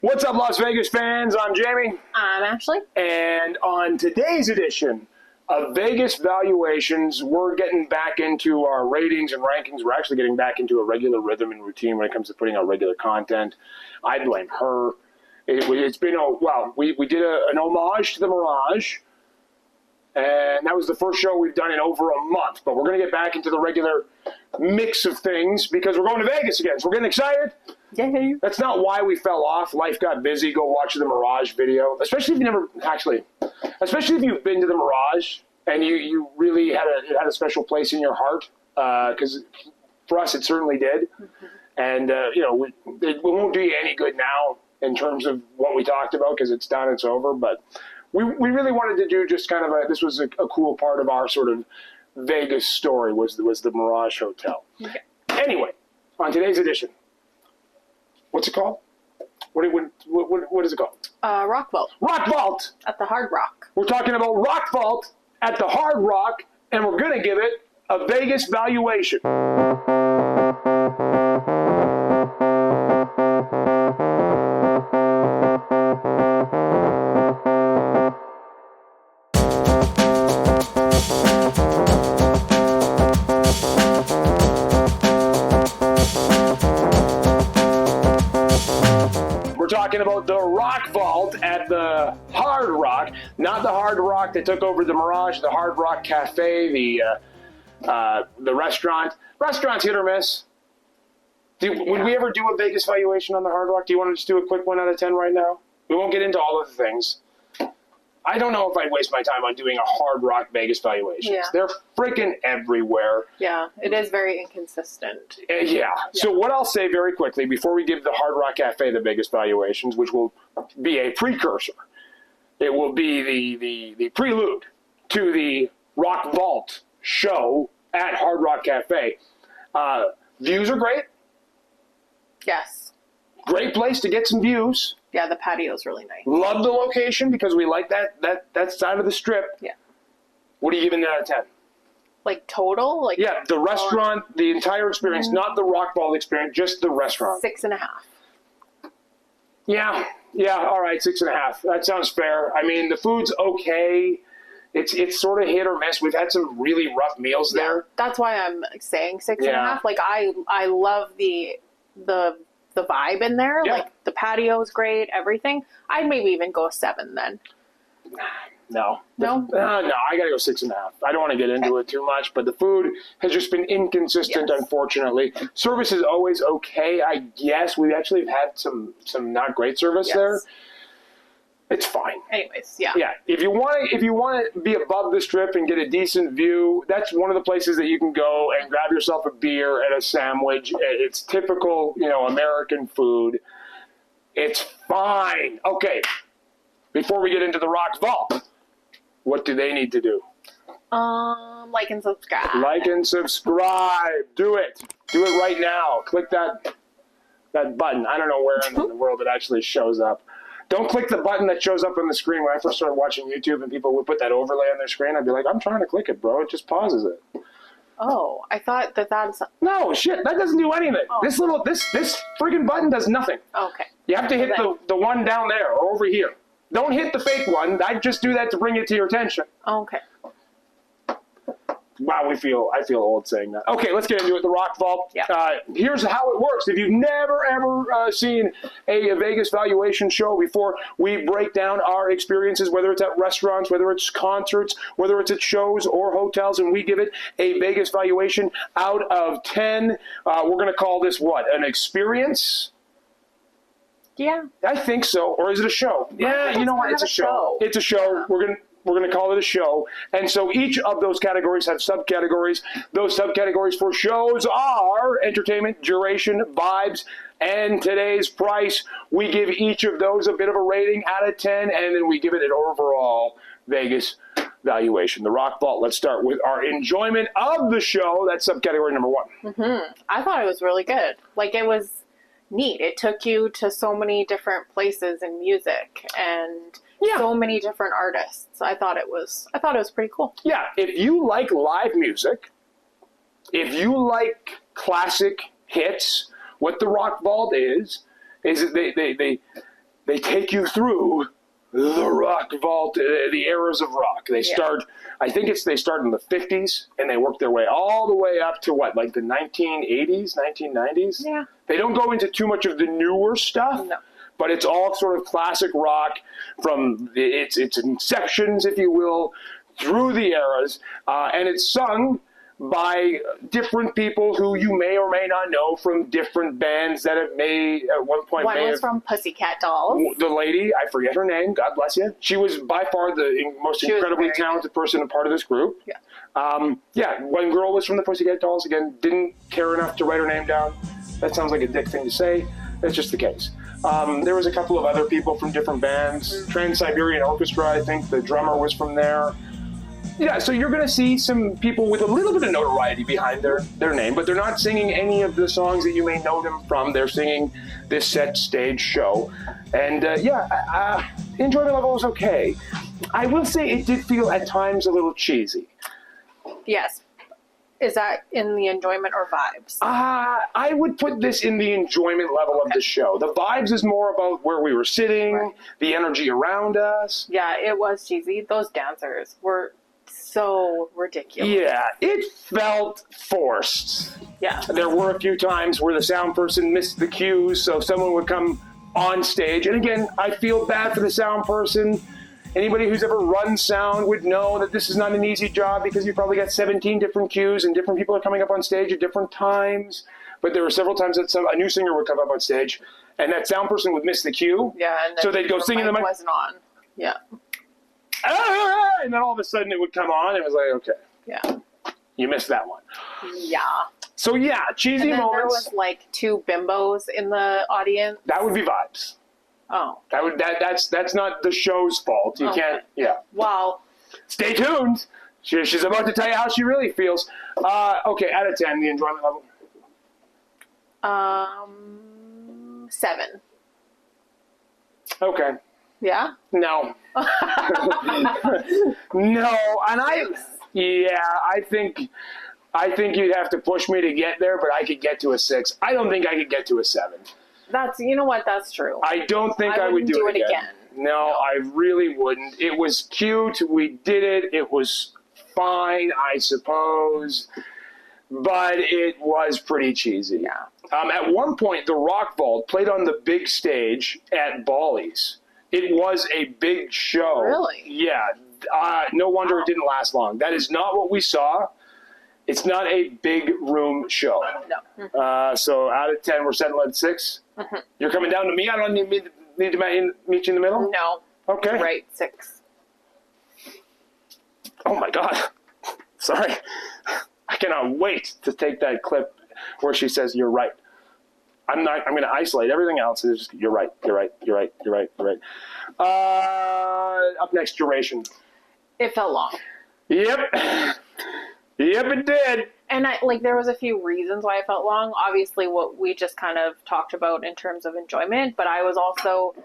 What's up, Las Vegas fans? I'm Jamie. I'm Ashley. And on today's edition of Vegas Valuations, we're getting back into our ratings and rankings. We're actually getting back into a regular rhythm and routine when it comes to putting out regular content. I blame her. It's been, we did an homage to the Mirage. And that was the first show we've done in over a month. But we're going to get back into the regular mix of things because we're going to Vegas again. So we're getting excited. Yay. That's not why we fell off. Life got busy. Go watch the Mirage video. Especially if you've been to the Mirage and you really had a special place in your heart. Because for us, it certainly did. Mm-hmm. And, it won't do you any good now in terms of what we talked about because it's done, it's over. But we really wanted to do just kind of this was a cool part of our sort of Vegas story was the Mirage Hotel. Okay. Anyway, on today's edition, what's it called? What is it called? Rock Vault. Rock Vault! At the Hard Rock. We're talking about Rock Vault at the Hard Rock, and we're going to give it a Vegas valuation. Talking about the Rock Vault at the Hard Rock, not the Hard Rock that took over the Mirage, the Hard Rock Cafe, the restaurant. Restaurant's hit or miss. Would we ever do a Vegas valuation on the Hard Rock? Do you want to just do a quick 1 out of 10 right now? We won't get into all of the things. I don't know if I'd waste my time on doing a Hard Rock Vegas valuation. Yeah. They're freaking everywhere. Yeah, it is very inconsistent. Yeah. So what I'll say very quickly before we give the Hard Rock Cafe the Vegas valuations, which will be a precursor, it will be the prelude to the Rock Vault show at Hard Rock Cafe. Views are great. Yes. Great place to get some views. Yeah, the patio's really nice. Love the location because we like that side of the strip. Yeah. What are you giving it out of 10? Like total? Yeah, the restaurant, the entire experience, not the Rock Vault experience, just the restaurant. 6.5. Yeah, all right, 6.5. That sounds fair. I mean, the food's okay. It's sort of hit or miss. We've had some really rough meals there. That's why I'm saying 6.5. Like I love the vibe in there. Yeah. Like the patio is great, everything. I'd maybe even go 7 then. No, I gotta go 6.5. I don't want to get into it too much, but the food has just been inconsistent, unfortunately. Service is always okay, I guess. We actually have had some not great service there. It's fine. Anyways, yeah. Yeah. If you want to be above the strip and get a decent view, that's one of the places that you can go and grab yourself a beer and a sandwich. It's typical, American food. It's fine. Okay. Before we get into the Rock Vault, what do they need to do? Like and subscribe. Like and subscribe. Do it. Do it right now. Click that button. I don't know where in the world it actually shows up. Don't click the button that shows up on the screen. When I first started watching YouTube and people would put that overlay on their screen, I'd be like, I'm trying to click it, bro. It just pauses it. Oh, I thought that's... No, shit. That doesn't do anything. Oh. This friggin' button does nothing. Okay. You have to hit the one down there or over here. Don't hit the fake one. I just do that to bring it to your attention. Okay. Wow, I feel old saying that. Okay, let's get into it. The Rock Vault. Yeah. Here's how it works. If you've never, ever seen a Vegas valuation show before, we break down our experiences, whether it's at restaurants, whether it's concerts, whether it's at shows or hotels, and we give it a Vegas valuation out of 10. We're going to call this what? An experience? Yeah. I think so. Or is it a show? Yeah, you know what? It's a show. It's a show. Yeah. We're going to call it a show. And so each of those categories have subcategories. Those subcategories for shows are entertainment, duration, vibes, and today's price. We give each of those a bit of a rating out of 10, and then we give it an overall Vegas valuation. The Rock Vault, let's start with our enjoyment of the show. That's subcategory number 1. Mm-hmm. I thought it was really good. Like, it was neat. It took you to so many different places in music and... Yeah. So many different artists. I thought it was pretty cool. Yeah, if you like live music, if you like classic hits, what the Rock Vault is they take you through the rock vault, the eras of rock. They start, I think they start in the 50s, and they work their way all the way up to what, like the 1980s, 1990s? Yeah. They don't go into too much of the newer stuff. No. But it's all sort of classic rock from its inceptions, if you will, through the eras. And it's sung by different people who you may or may not know from different bands that it may, at one point... One was from Pussycat Dolls. The lady, I forget her name, God bless you. She was by far the most incredibly talented person and part of this group. Yeah. One girl was from the Pussycat Dolls. Again, didn't care enough to write her name down. That sounds like a dick thing to say. That's just the case. There was a couple of other people from different bands. Trans-Siberian Orchestra, I think the drummer was from there. Yeah, so you're going to see some people with a little bit of notoriety behind their name, but they're not singing any of the songs that you may know them from. They're singing this set stage show. And the enjoyment level was okay. I will say it did feel at times a little cheesy. Yes. Is that in the enjoyment or vibes? I would put this in the enjoyment level of the show. The vibes is more about where we were sitting, the energy around us. Yeah, it was cheesy. Those dancers were so ridiculous. Yeah, it felt forced. Yeah. There were a few times where the sound person missed the cues, so someone would come on stage. And again, I feel bad for the sound person. Anybody who's ever run sound would know that this is not an easy job because you probably got 17 different cues and different people are coming up on stage at different times. But there were several times that a new singer would come up on stage and that sound person would miss the cue. Yeah, and so they'd go singing the mic. Wasn't on. Yeah. And then all of a sudden it would come on and it was like, okay. Yeah. You missed that one. Yeah. So yeah, cheesy and then moments. There was like two bimbos in the audience. That would be vibes. Oh. That's not the show's fault. You can't. Yeah. Wow. Stay tuned. She's about to tell you how she really feels. Okay, out of 10, the enjoyment level. 7. Okay. Yeah. No. No, and I think you'd have to push me to get there, but I could get to a 6. I don't think I could get to a 7. You know what? That's true. I don't think I would do it again. No, I really wouldn't. It was cute. We did it. It was fine, I suppose. But it was pretty cheesy. Yeah. At one point, the Rock Vault played on the big stage at Bally's. It was a big show. Really? Yeah. No wonder it didn't last long. That is not what we saw. It's not a big room show. No. So out of 10, we're settling at 6. Mm-hmm. You're coming down to me? I don't need to meet you in the middle? No. Okay. Right, 6. Oh my God. Sorry. I cannot wait to take that clip where she says, "You're right." I'm going to isolate everything else. And just, you're right. Up next, duration. It felt long. Yep. Yep, it did. And there was a few reasons why it felt long. Obviously, what we just kind of talked about in terms of enjoyment, but I was also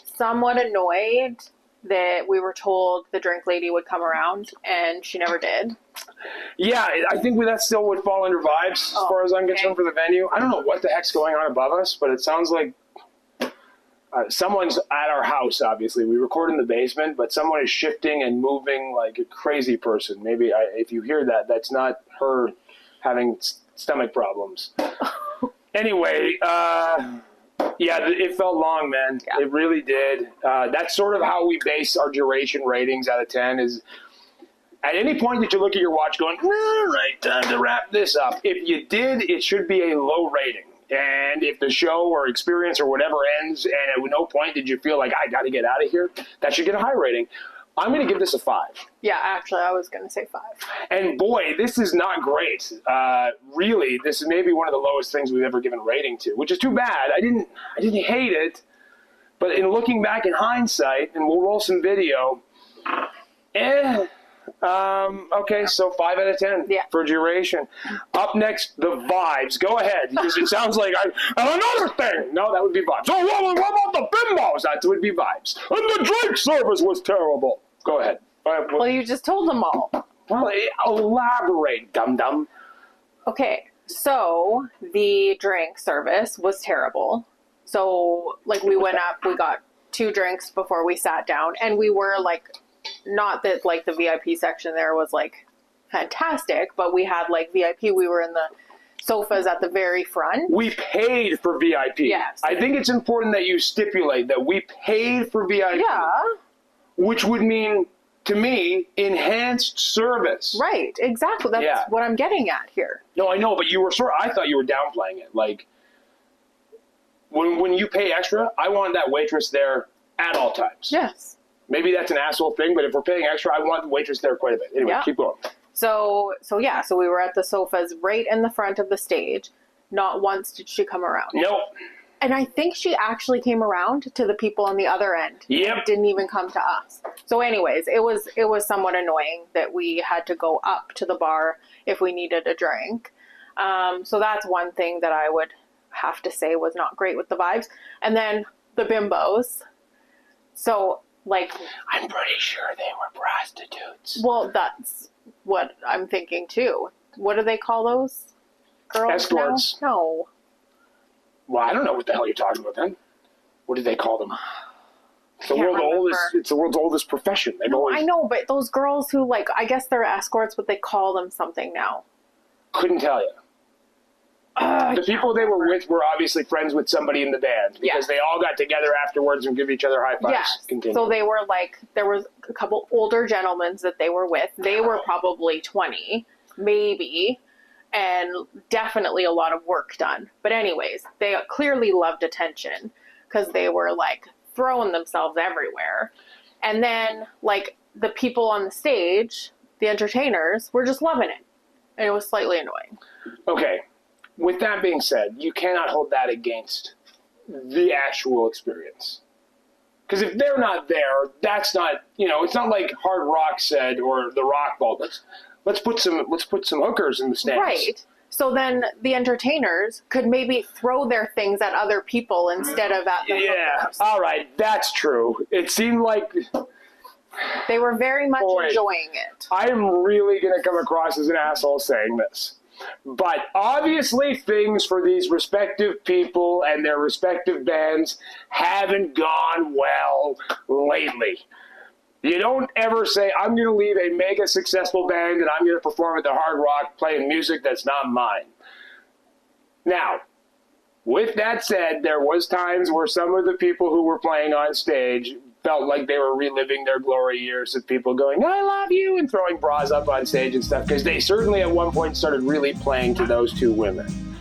somewhat annoyed that we were told the drink lady would come around, and she never did. Yeah, I think that still would fall under vibes as far as I'm concerned for the venue. I don't know what the heck's going on above us, but it sounds like someone's at our house, obviously. We record in the basement, but someone is shifting and moving like a crazy person. Maybe if you hear that, that's not her having stomach problems. Anyway, yeah, it felt long, man. Yeah. It really did. That's sort of how we base our duration ratings out of 10 is at any point that you look at your watch going, all right, time to wrap this up. If you did, it should be a low rating. And if the show or experience or whatever ends and at no point did you feel like, I got to get out of here, that should get a high rating. I'm going to give this a 5. Yeah, actually, I was going to say 5. And boy, this is not great. Really, this is maybe one of the lowest things we've ever given a rating to, which is too bad. I didn't hate it, but in looking back in hindsight, and we'll roll some video, okay, so 5 out of 10 for duration. Up next, the vibes. Go ahead, because it sounds like another thing. No, that would be vibes. Oh, what about the bimbos? That would be vibes. And the drink service was terrible. Go ahead. Well, you just told them all. Well, elaborate, dum-dum. Okay, so the drink service was terrible. So, we went up, we got 2 drinks before we sat down, and we were like, not that like the VIP section there was like fantastic, but we had like VIP. We were in the sofas at the very front. We paid for VIP. Yes. I think it's important that you stipulate that we paid for VIP. Yeah. Which would mean, to me, enhanced service. Right. Exactly. That's what I'm getting at here. No, I know, but I thought you were downplaying it. Like, when you pay extra, I want that waitress there at all times. Yes. Maybe that's an asshole thing, but if we're paying extra, I want the waitress there quite a bit. Anyway, keep going. So we were at the sofas right in the front of the stage. Not once did she come around. Nope. And I think she actually came around to the people on the other end. Yep. Didn't even come to us. So anyways, it was somewhat annoying that we had to go up to the bar if we needed a drink. So that's one thing that I would have to say was not great with the vibes. And then the bimbos. So, like... I'm pretty sure they were prostitutes. Well, that's what I'm thinking, too. What do they call those girls Escorts. now? No. Well, I don't know what the hell you're talking about then. What did they call them? It's the world's oldest profession. I know, but those girls who, like, I guess they're escorts, but they call them something now. Couldn't tell you. The people they were with were obviously friends with somebody in the band because they all got together afterwards and give each other high fives. Yes. Continue. So they were like, there was a couple older gentlemen that they were with. They were probably 20, maybe, and definitely a lot of work done. But anyways, they clearly loved attention because they were like throwing themselves everywhere. And then like the people on the stage, the entertainers, were just loving it. And it was slightly annoying. Okay. With that being said, you cannot hold that against the actual experience. Because if they're not there, that's not, it's not like Hard Rock said or the Rock Vault. Let's put some hookers in the stands. Right. So then the entertainers could maybe throw their things at other people instead of at the hookers. All right, that's true. It seemed like they were very much enjoying it. I am really going to come across as an asshole saying this. But obviously things for these respective people and their respective bands haven't gone well lately. You don't ever say, I'm going to leave a mega successful band and I'm going to perform at the Hard Rock playing music that's not mine. Now, with that said, there was times where some of the people who were playing on stage felt like they were reliving their glory years of people going, I love you, and throwing bras up on stage and stuff, because they certainly at one point started really playing to those 2 women.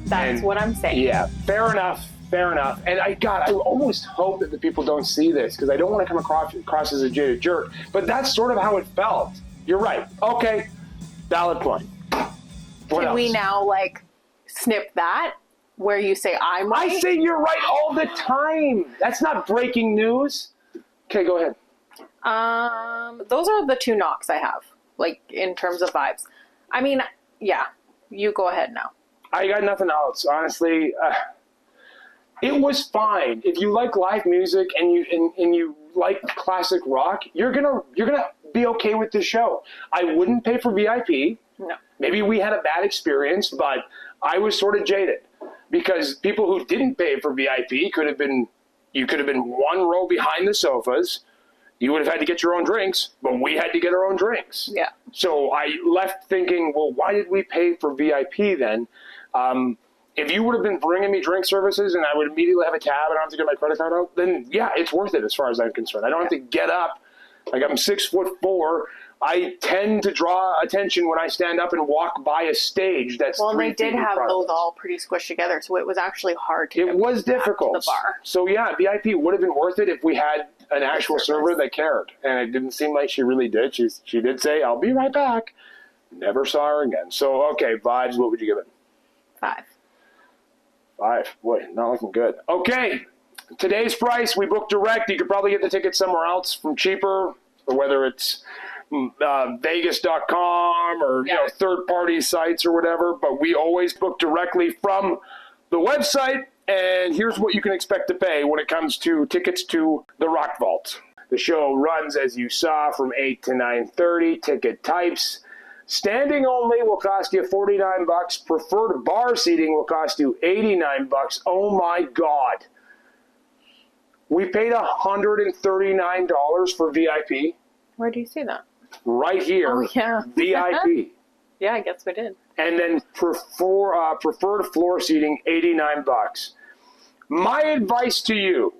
That's what I'm saying. Yeah, fair enough. And I almost hope that the people don't see this, because I don't want to come across as a jaded jerk, but that's sort of how it felt. You're right. Okay, valid point. Can we now, like, snip that? Where you say I'm right? I say you're right all the time. That's not breaking news. Okay, go ahead. Those are the 2 knocks I have, like, in terms of vibes. I mean, yeah, you go ahead now. I got nothing else, honestly. It was fine. If you like live music and you like classic rock, you're gonna be okay with the show. I wouldn't pay for VIP. No. Maybe we had a bad experience, but I was sort of jaded. Because people who didn't pay for VIP you could have been 1 row behind the sofas. You would have had to get your own drinks, but we had to get our own drinks. Yeah. So I left thinking, well, why did we pay for VIP then? If you would have been bringing me drink services and I would immediately have a tab and I don't have to get my credit card out, then yeah, it's worth it as far as I'm concerned. I don't have to get up. Like, I'm 6'4". I tend to draw attention when I stand up and walk by a stage that's they did have those all pretty squished together, so it was actually hard to. It was difficult. To the bar. So yeah, VIP would have been worth it if we had an actual server that cared, and it didn't seem like she really did. She did say, "I'll be right back." Never saw her again. So okay, vibes. What would you give it? 5. 5. Boy, not looking good. Okay, today's price. We booked direct. You could probably get the tickets somewhere else from cheaper, or whether it's Vegas.com or third-party sites or whatever, but we always book directly from the website, and here's what you can expect to pay when it comes to tickets to the Rock Vault. The show runs, as you saw, from 8 to 9:30. Ticket types: standing only will cost you $49. Preferred bar seating will cost you $89. Oh my God. We paid $139 for VIP. Where do you see that? Right here. Oh, yeah. VIP. Yeah, I guess we did. And then preferred floor seating, $89. My advice to you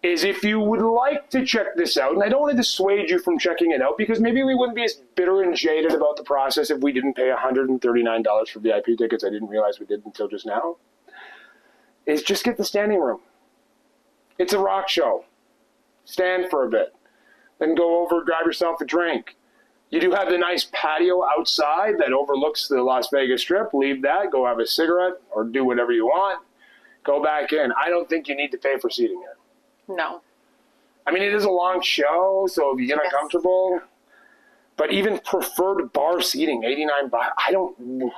is if you would like to check this out, and I don't want to dissuade you from checking it out because maybe we wouldn't be as bitter and jaded about the process if we didn't pay $139 for VIP tickets. I didn't realize we did until just now. Is just get the standing room. It's a rock show. Stand for a bit. Then go over, grab yourself a drink. You do have the nice patio outside that overlooks the Las Vegas Strip. Leave that. Go have a cigarette or do whatever you want. Go back in. I don't think you need to pay for seating here. No. I mean, it is a long show, so if you get uncomfortable. But even preferred bar seating, $89. I don't...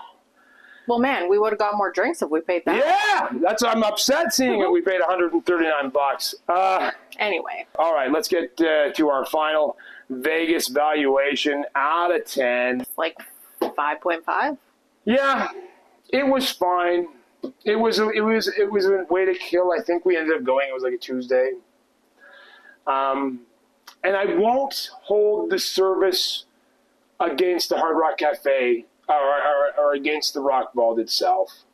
Well, man, we would have got more drinks if we paid that. Yeah! I'm upset seeing it. We paid $139. Anyway. All right, let's get to our final Vegas valuation out of 10. It's like 5.5? Yeah, it was fine. It was a way to kill. I think we ended up going. It was like a Tuesday. And I won't hold the service against the Hard Rock Cafe or against the Rock Vault itself.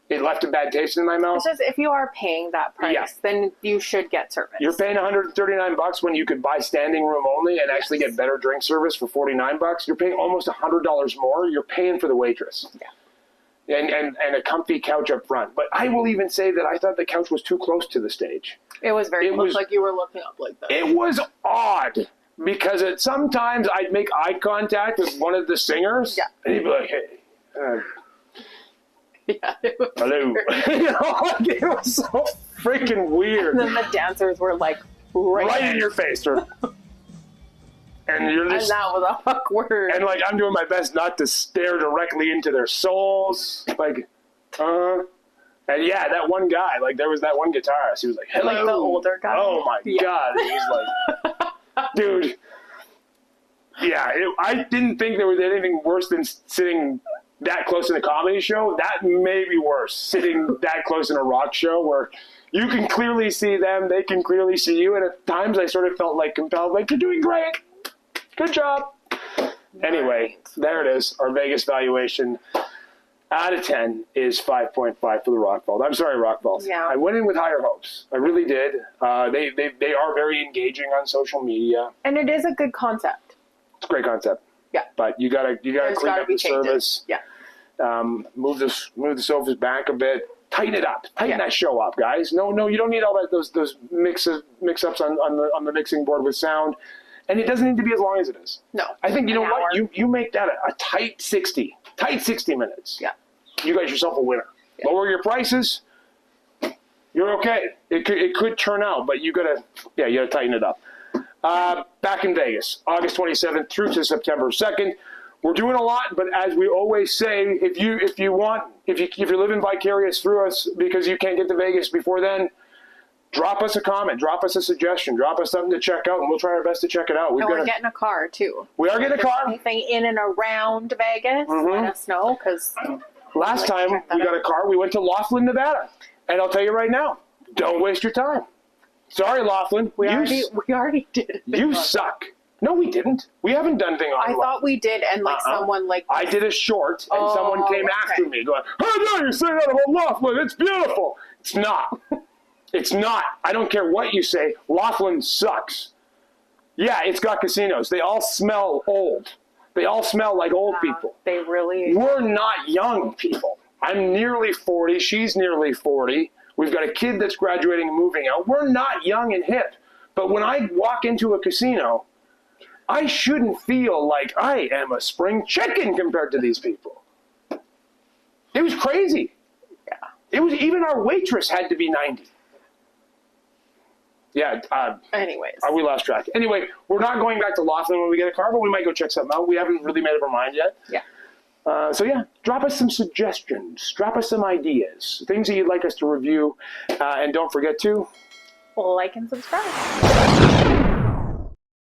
It left a bad taste in my mouth. It's just if you are paying that price, then you should get service. You're paying $139 when you could buy standing room only and actually get better drink service for $49. You're paying almost $100 more. You're paying for the waitress. Yeah. And a comfy couch up front. But I will even say that I thought the couch was too close to the stage. It was very close, like you were looking up like that. It was odd because sometimes I'd make eye contact with one of the singers. Yeah. And he'd be like, hey. Yeah, it was hello. It was so freaking weird. And then the dancers were like right in your face. And you're just, and that was awkward. And like I'm doing my best not to stare directly into their souls. Like, and yeah, that one guy, like there was that one guitarist. He was like, hello. Like the older guy. Oh my God. He was like, dude. Yeah, I didn't think there was anything worse than sitting that close in a comedy show. That may be worse, sitting that close in a rock show where you can clearly see them, they can clearly see you, and at times I sort of felt like compelled, like, you're doing great. Good job. Anyway, there it is. Our Vegas valuation out of 10 is 5.5 for the Rock Vault. I'm sorry, Rock Vault. Yeah. I went in with higher hopes. I really did. They are very engaging on social media. And it is a good concept. It's a great concept. Yeah. But you gotta clean up the service. Yeah. Move the sofas back a bit. Tighten it up. Tighten that show up, guys. No, you don't need all that those mix-ups on the mixing board with sound. And it doesn't need to be as long as it is. No. I think, you know what? You make that a tight 60. Tight 60 minutes. Yeah. You got yourself a winner. Yeah. Lower your prices. You're okay. It could turn out, but you gotta tighten it up. Back in Vegas, August 27th through to September 2nd. We're doing a lot, but as we always say, if you're living vicarious through us because you can't get to Vegas before then, drop us a comment, drop us a suggestion, drop us something to check out, and we'll try our best to check it out. We're getting a car, too. We are getting a car. Anything in and around Vegas, let us know, because last time we got a car, we went to Laughlin, Nevada. And I'll tell you right now, don't waste your time. Sorry, Laughlin. We already did it. You suck. No, we didn't. We haven't done anything on I thought we did, and someone I did a short, and someone came after me going, "How dare you say that about Laughlin? It's beautiful." It's not. It's not. I don't care what you say. Laughlin sucks. Yeah, it's got casinos. They all smell old. They all smell like old people. They really... We're not young people. I'm nearly 40. She's nearly 40. We've got a kid that's graduating and moving out. We're not young and hip. But when I walk into a casino, I shouldn't feel like I am a spring chicken compared to these people. It was crazy. Yeah. It was, even our waitress had to be 90. Yeah. Anyways. We lost track. Anyway, we're not going back to Laughlin when we get a car, but we might go check something out. We haven't really made up our mind yet. Yeah. So yeah, drop us some suggestions. Drop us some ideas. Things that you'd like us to review. And don't forget to... like and subscribe.